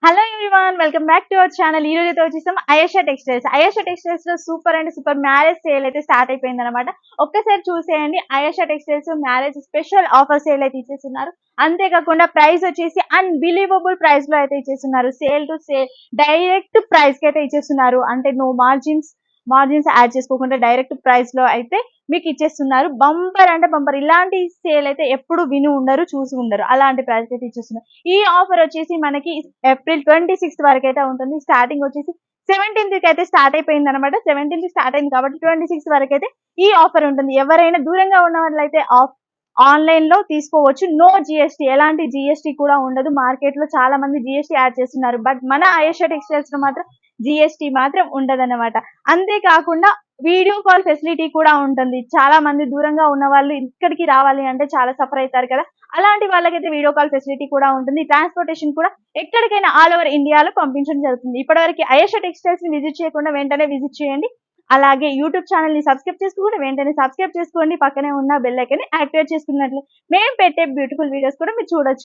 Hello everyone welcome back to our channel. ఈ రోజు అయితే వచ్చేసాం అయేషా టెక్స్టైల్స్. అయేషా టెక్స్టైల్స్ లో super and super marriage sale అయితే స్టార్ట్ అయిపోయింది అనమాట. ఒక్కసారి చూసేయండి. Ayesha textiles marriage special offer sale అయితే ఇచ్చేస్తున్నారు. అంతేకాకుండా ప్రైస్ వచ్చేసి అన్బిలీవబుల్ ప్రైస్ లో అయితే ఇచ్చేస్తున్నారు. Sale to sale direct price కి అయితే ఇచ్చేస్తున్నారు. అంటే నో మార్జిన్స్ యాడ్ చేసుకోకుండా డైరెక్ట్ ప్రైస్ లో అయితే మీకు ఇచ్చేస్తున్నారు. బంపర్ అంటే బంపర్. ఇలాంటి సేల్ అయితే ఎప్పుడు విని ఉండరు, చూసి ఉండరు. అలాంటి ప్రైస్ అయితే ఇచ్చేస్తున్నారు. ఈ ఆఫర్ వచ్చేసి మనకి ఏప్రిల్ 26 వరకు అయితే ఉంటుంది. స్టార్టింగ్ వచ్చేసి 17th కి అయితే స్టార్ట్ అయిపోయింది అనమాట. 17th స్టార్ట్ అయింది కాబట్టి 26 వరకు అయితే ఈ ఆఫర్ ఉంటుంది. ఎవరైనా దూరంగా ఉన్న వాళ్ళైతే ఆన్లైన్ లో తీసుకోవచ్చు. నో జిఎస్టీ, ఎలాంటి జిఎస్టీ కూడా ఉండదు. మార్కెట్ లో చాలా మంది జిఎస్టీ యాడ్ చేస్తున్నారు. బట్ మన అయేషా టెక్స్టైల్స్ లో మాత్రం జిఎస్టీ మాత్రం ఉండదన్నమాట. అంతేకాకుండా వీడియో కాల్ ఫెసిలిటీ కూడా ఉంటుంది. చాలా మంది దూరంగా ఉన్న వాళ్ళు ఇక్కడికి రావాలి అంటే చాలా సఫర్ అవుతారు కదా. అలాంటి వాళ్ళకైతే వీడియో కాల్ ఫెసిలిటీ కూడా ఉంటుంది. ట్రాన్స్పోర్టేషన్ కూడా ఎక్కడికైనా ఆల్ ఓవర్ ఇండియాలో పంపించడం జరుగుతుంది. ఇప్పటివరకు అయేషా టెక్స్టైల్స్ ని విజిట్ చేయకుండా వెంటనే విజిట్ చేయండి. అలాగే యూట్యూబ్ ఛానల్ ని సబ్స్క్రైబ్ చేసుకుంటే వెంటనే సబ్స్క్రైబ్ చేసుకోండి. పక్కనే ఉన్న బెల్ ఐకాన్ ని యాక్టివేట్ చేసుకున్నట్లు మేము పెట్టే బ్యూటిఫుల్ వీడియోస్ కూడా మీరు చూడొచ్చు.